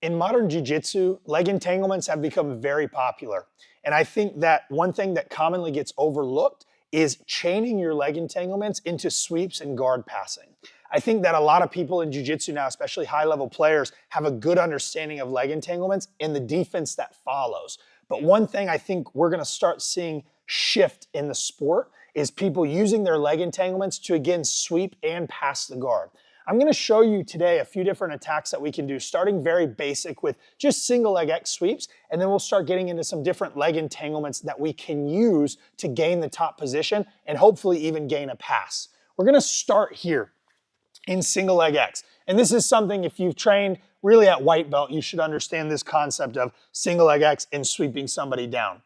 In modern jiu-jitsu, leg entanglements have become very popular. And I think that one thing that commonly gets overlooked is chaining your leg entanglements into sweeps and guard passing. I think that a lot of people in jiu-jitsu now, especially high-level players, have a good understanding of leg entanglements and the defense that follows. But one thing I think we're going to start seeing shift in the sport is people using their leg entanglements to, again, sweep and pass the guard. I'm going to show you today a few different attacks that we can do, starting very basic with just single leg X sweeps, and then we'll start getting into some different leg entanglements that we can use to gain the top position and hopefully even gain a pass. We're going to start here in single leg X. And this is something, if you've trained really at white belt, you should understand this concept of single leg X and sweeping somebody down.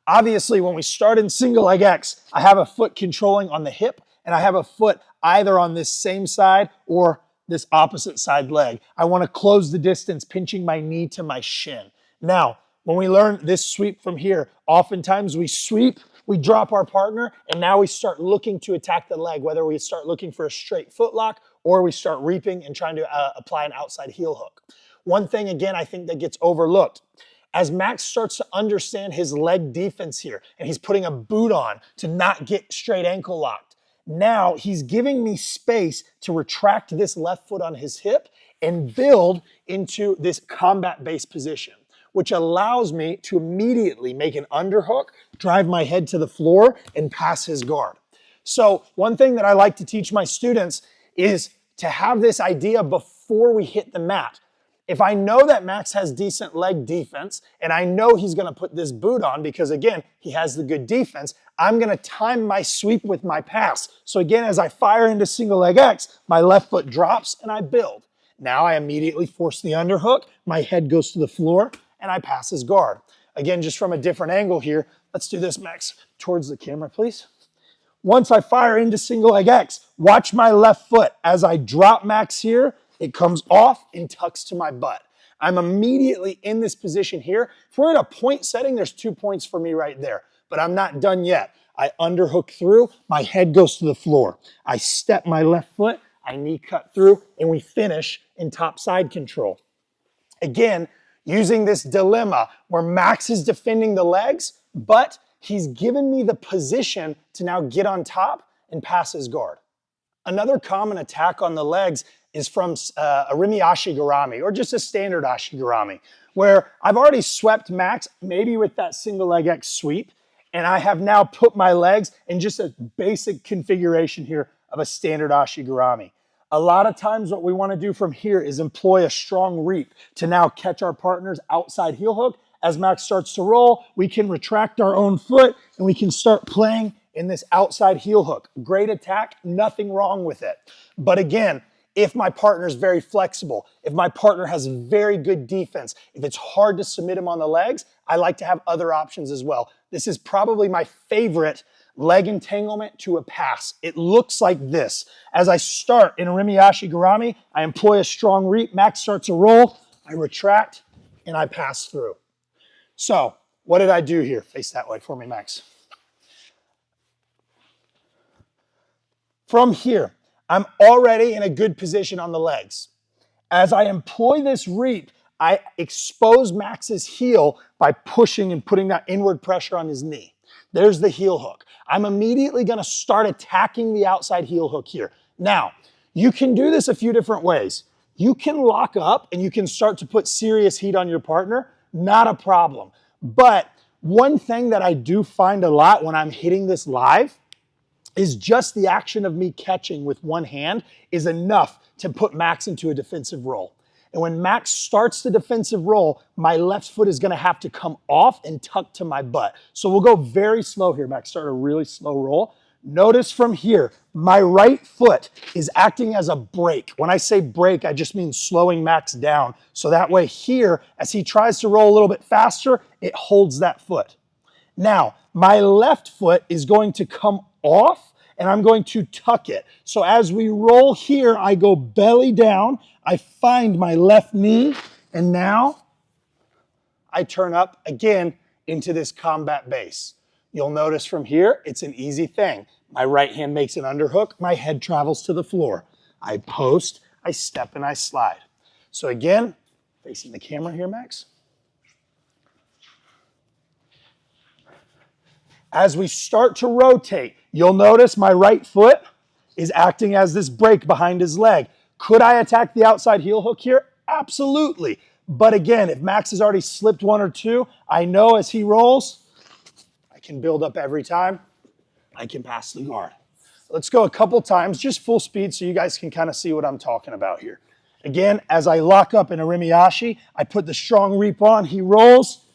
Obviously, when we start in single leg X, I have a foot controlling on the hip, and I have a foot either on this same side or this opposite side leg. I want to close the distance, pinching my knee to my shin. Now, when we learn this sweep from here, oftentimes we sweep, we drop our partner, and now we start looking to attack the leg, whether we start looking for a straight foot lock or we start reaping and trying to apply an outside heel hook. One thing, again, I think that gets overlooked, as Max starts to understand his leg defense here, and he's putting a boot on to not get straight ankle locked, now he's giving me space to retract this left foot on his hip and build into this combat-based position, which allows me to immediately make an underhook, drive my head to the floor, and pass his guard. So one thing that I like to teach my students is to have this idea before we hit the mat. If I know that Max has decent leg defense, and I know he's going to put this boot on because, again, he has the good defense, I'm going to time my sweep with my pass. So again, as I fire into single leg X, my left foot drops and I build. Now I immediately force the underhook, my head goes to the floor, and I pass his guard. Again, just from a different angle here, let's do this, Max, towards the camera, please. Once I fire into single leg X, watch my left foot. As I drop Max here, it comes off and tucks to my butt. I'm immediately in this position here. If we're in a point setting, there's 2 points for me right there, but I'm not done yet. I underhook through, my head goes to the floor. I step my left foot, I knee cut through, and we finish in top side control. Again, using this dilemma where Max is defending the legs, but he's given me the position to now get on top and pass his guard. Another common attack on the legs is from a Ashi gurami, or just a standard Ashi gurami, where I've already swept Max, maybe with that single leg X sweep, and I have now put my legs in just a basic configuration here of a standard Ashi gurami. A lot of times what we want to do from here is employ a strong reap to now catch our partner's outside heel hook. As Max starts to roll, we can retract our own foot and we can start playing in this outside heel hook. Great attack, nothing wrong with it. But again, if my partner is very flexible, if my partner has very good defense, if it's hard to submit him on the legs, I like to have other options as well. This is probably my favorite leg entanglement to a pass. It looks like this. As I start in a Ashi gurami, I employ a strong reap. Max starts to roll, I retract, and I pass through. So, what did I do here? Face that way for me, Max. From here, I'm already in a good position on the legs. As I employ this reap, I expose Max's heel by pushing and putting that inward pressure on his knee. There's the heel hook. I'm immediately going to start attacking the outside heel hook here. Now, you can do this a few different ways. You can lock up and you can start to put serious heat on your partner. Not a problem. But one thing that I do find a lot when I'm hitting this live is just the action of me catching with one hand is enough to put Max into a defensive roll. And when Max starts the defensive roll, my left foot is going to have to come off and tuck to my butt. So we'll go very slow here, Max. Start a really slow roll. Notice from here, my right foot is acting as a brake. When I say brake, I just mean slowing Max down. So that way here, as he tries to roll a little bit faster, it holds that foot. Now, my left foot is going to come off and I'm going to tuck it. So as we roll here, I go belly down, I find my left knee, and now I turn up again into this combat base. You'll notice from here, it's an easy thing. My right hand makes an underhook, my head travels to the floor. I post, I step, and I slide. So again, Facing the camera here, Max. As we start to rotate, you'll notice my right foot is acting as this brake behind his leg. Could I attack the outside heel hook here? Absolutely. But again, if Max has already slipped one or two, I know as he rolls, I can build up every time. I can pass the guard. Let's go a couple times, just full speed so you guys can kind of see what I'm talking about here. Again, as I lock up in a Ashi, I put the strong reap on, he rolls,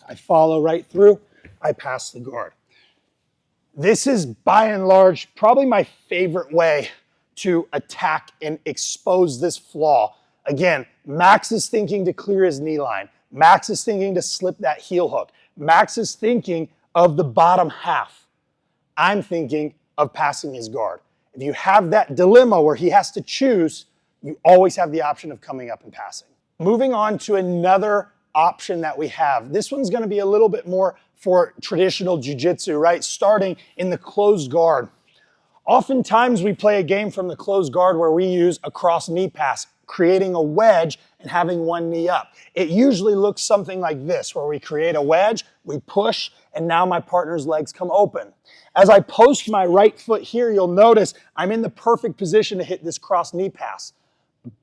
I follow right through, I pass the guard. This is by and large probably my favorite way to attack and expose this flaw. Again, Max is thinking to clear his knee line. Max is thinking to slip that heel hook. Max is thinking of the bottom half. I'm thinking of passing his guard. If you have that dilemma where he has to choose, you always have the option of coming up and passing. Moving on to another option that we have. This one's going to be a little bit more for traditional jiu-jitsu, right? Starting in the closed guard. Oftentimes we play a game from the closed guard where we use a cross knee pass, creating a wedge and having one knee up. It usually looks something like this, where we create a wedge, we push, and now my partner's legs come open. As I post my right foot here, you'll notice I'm in the perfect position to hit this cross knee pass.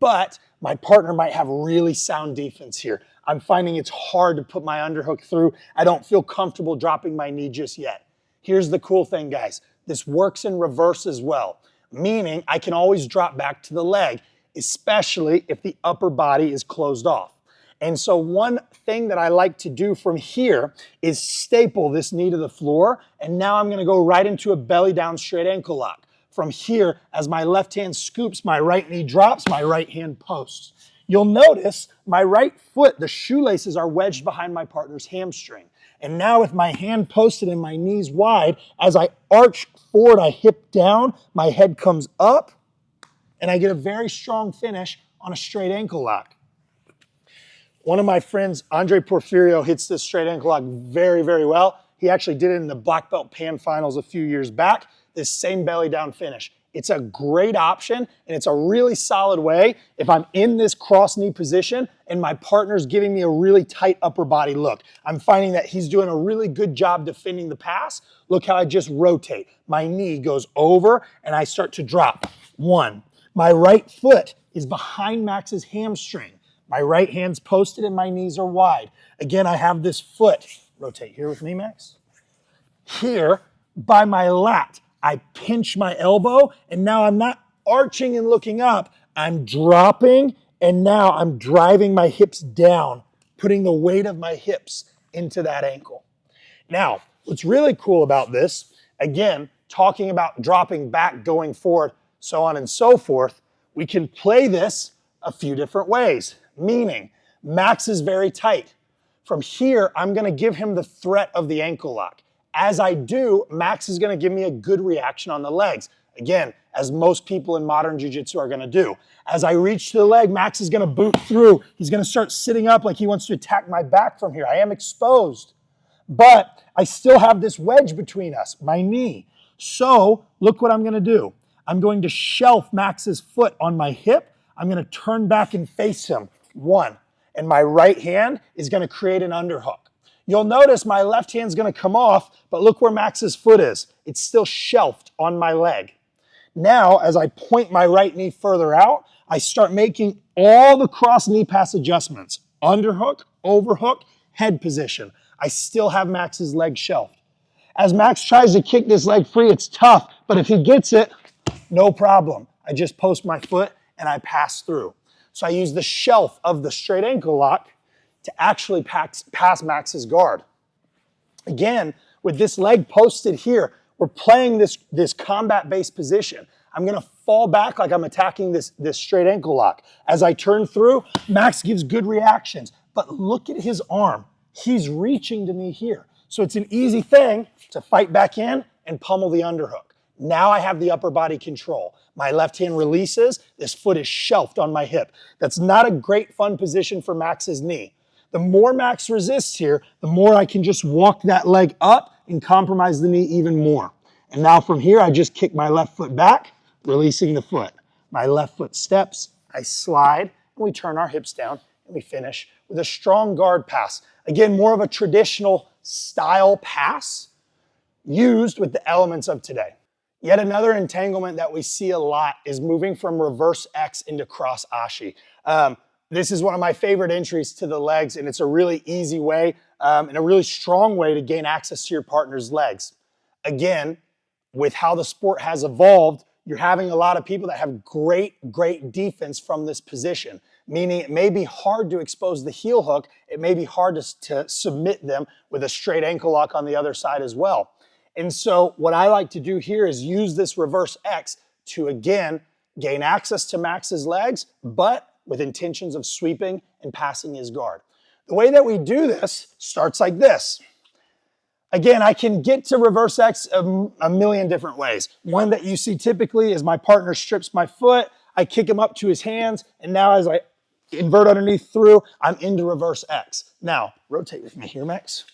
But my partner might have really sound defense here. I'm finding it's hard to put my underhook through. I don't feel comfortable dropping my knee just yet. Here's the cool thing, guys. This works in reverse as well, meaning I can always drop back to the leg, especially if the upper body is closed off. And so one thing that I like to do from here is staple this knee to the floor, and now I'm gonna go right into a belly down straight ankle lock. From here, as my left hand scoops, my right knee drops, my right hand posts. You'll notice my right foot, the shoelaces are wedged behind my partner's hamstring. And now with my hand posted and my knees wide, as I arch forward, I hip down, my head comes up, and I get a very strong finish on a straight ankle lock. One of my friends, Andre Porfirio, hits this straight ankle lock very, very well. He actually did it in the Black Belt Pan Finals a few years back, this same belly down finish. It's a great option, and it's a really solid way if I'm in this cross knee position and my partner's giving me a really tight upper body look. I'm finding that he's doing a really good job defending the pass. Look how I just rotate. My knee goes over and I start to drop. One. My right foot is behind Max's hamstring. My right hand's posted and my knees are wide. Again, I have this foot. Rotate here with me, Max. Here, by my lat, I pinch my elbow, and now I'm not arching and looking up. I'm dropping, and now I'm driving my hips down, putting the weight of my hips into that ankle. Now, what's really cool about this, again, talking about dropping back, going forward, so on and so forth, we can play this a few different ways, meaning Max is very tight. From here, I'm gonna give him the threat of the ankle lock. As I do, Max is gonna give me a good reaction on the legs. Again, as most people in modern jiu-jitsu are gonna do. As I reach to the leg, Max is gonna boot through. He's gonna start sitting up like he wants to attack my back from here. I am exposed, but I still have this wedge between us, my knee. So look what I'm gonna do. I'm going to shelf Max's foot on my hip. I'm gonna turn back and face him. One, and my right hand is gonna create an underhook. You'll notice my left hand's gonna come off, but look where Max's foot is. It's still shelved on my leg. Now, as I point my right knee further out, I start making all the cross knee pass adjustments. Underhook, overhook, head position. I still have Max's leg shelved. As Max tries to kick this leg free, it's tough, but if he gets it, no problem. I just post my foot and I pass through. So I use the shelf of the straight ankle lock to actually pass Max's guard. Again, with this leg posted here, we're playing this combat-based position. I'm gonna fall back like I'm attacking this straight ankle lock. As I turn through, Max gives good reactions, but look at his arm. He's reaching to me here. So it's an easy thing to fight back in and pummel the underhook. Now I have the upper body control. My left hand releases, this foot is shelved on my hip. That's not a great fun position for Max's knee. The more Max resists here, the more I can just walk that leg up and compromise the knee even more. And now from here, I just kick my left foot back, releasing the foot. My left foot steps, I slide, and we turn our hips down and we finish with a strong guard pass. Again, more of a traditional style pass used with the elements of today. Yet another entanglement that we see a lot is moving from reverse X into cross Ashi. This is one of my favorite entries to the legs, and it's a really easy way and a really strong way to gain access to your partner's legs. Again, with how the sport has evolved, you're having a lot of people that have great defense from this position, meaning it may be hard to expose the heel hook. It may be hard to submit them with a straight ankle lock on the other side as well. And so what I like to do here is use this reverse X to, again, gain access to Max's legs, but with intentions of sweeping and passing his guard. The way that we do this starts like this. Again, I can get to reverse X a million different ways. One that you see typically is my partner strips my foot, I kick him up to his hands, and now as I invert underneath through, I'm into reverse X. Now, rotate with me here, Max.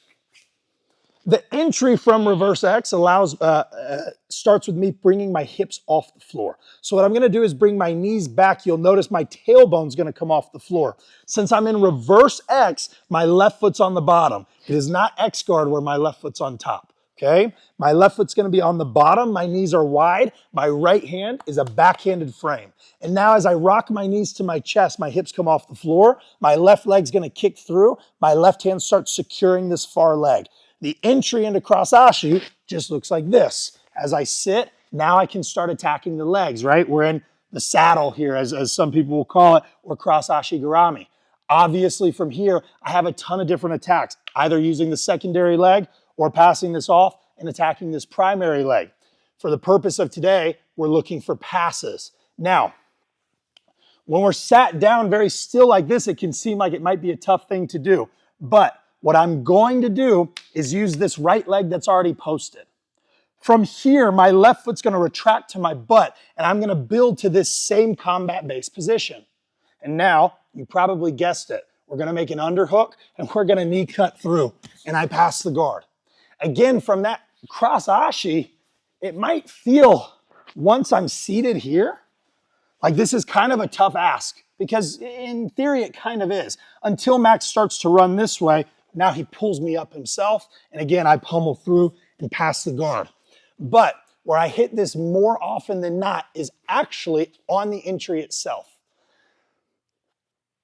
The entry from reverse X starts with me bringing my hips off the floor. So what I'm gonna do is bring my knees back. You'll notice my tailbone's gonna come off the floor. Since I'm in reverse X, my left foot's on the bottom. It is not X guard where my left foot's on top, okay? My left foot's gonna be on the bottom, my knees are wide, my right hand is a backhanded frame. And now as I rock my knees to my chest, my hips come off the floor, my left leg's gonna kick through, my left hand starts securing this far leg. The entry into cross Ashi just looks like this. As I sit, now I can start attacking the legs, right? We're in the saddle here, as some people will call it, or cross Ashi gurami. Obviously from here, I have a ton of different attacks, either using the secondary leg or passing this off and attacking this primary leg. For the purpose of today, we're looking for passes. Now, when we're sat down very still like this, it can seem like it might be a tough thing to do, but what I'm going to do is use this right leg that's already posted. From here, my left foot's gonna retract to my butt, and I'm gonna build to this same combat-based position. And now, you probably guessed it, we're gonna make an underhook, and we're gonna knee cut through, and I pass the guard. Again, from that cross Ashi, it might feel, once I'm seated here, like this is kind of a tough ask, because in theory, it kind of is. Until Max starts to run this way, now he pulls me up himself, and again, I pummel through and pass the guard. But where I hit this more often than not is actually on the entry itself.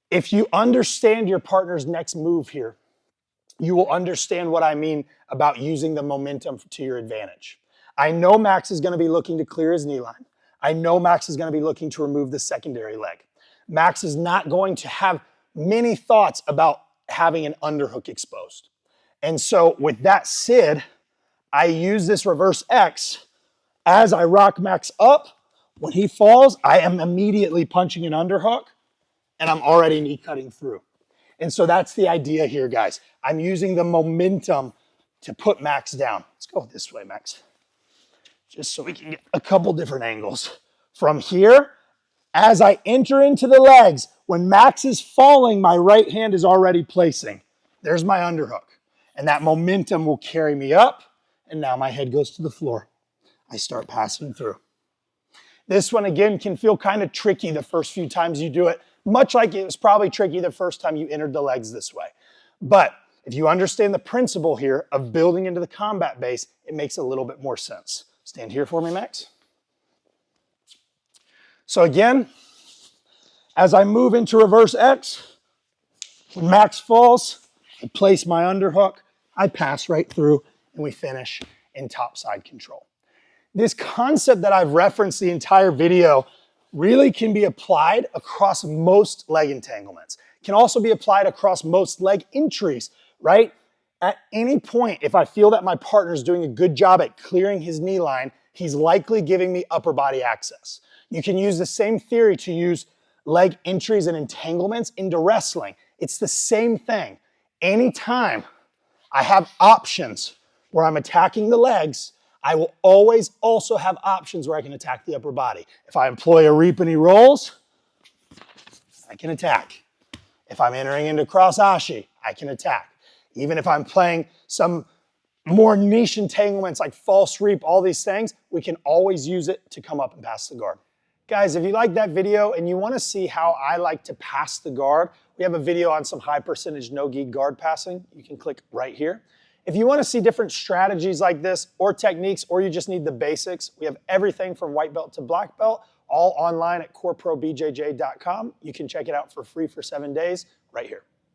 If you understand your partner's next move here, you will understand what I mean about using the momentum to your advantage. I know Max is gonna be looking to clear his knee line. I know Max is gonna be looking to remove the secondary leg. Max is not going to have many thoughts about having an underhook exposed. And so with that said, I use this reverse X as I rock Max up. When he falls, I am immediately punching an underhook and I'm already knee cutting through. And so that's the idea here, guys. I'm using the momentum to put Max down. Let's go this way, Max. Just so we can get a couple different angles. From here, as I enter into the legs, when Max is falling, my right hand is already placing. There's my underhook. And that momentum will carry me up, and now my head goes to the floor. I start passing through. This one, again, can feel kind of tricky the first few times you do it, much like it was probably tricky the first time you entered the legs this way. But if you understand the principle here of building into the combat base, it makes a little bit more sense. Stand here for me, Max. So again, as I move into reverse X, when Max falls, I place my underhook, I pass right through, and we finish in topside control. This concept that I've referenced the entire video really can be applied across most leg entanglements. It can also be applied across most leg entries, right? At any point, if I feel that my partner is doing a good job at clearing his knee line, he's likely giving me upper body access. You can use the same theory to use leg entries and entanglements into wrestling. It's the same thing. Anytime I have options where I'm attacking the legs, I will always also have options where I can attack the upper body. If I employ a reap and he rolls, I can attack. If I'm entering into cross Ashi, I can attack. Even if I'm playing some more niche entanglements like false reap, all these things, we can always use it to come up and pass the guard. Guys, if you like that video and you want to see how I like to pass the guard, we have a video on some high percentage no-gi guard passing. You can click right here. If you want to see different strategies like this or techniques, or you just need the basics, we have everything from white belt to black belt, all online at CorePROBJJ.com. You can check it out for free for 7 days right here.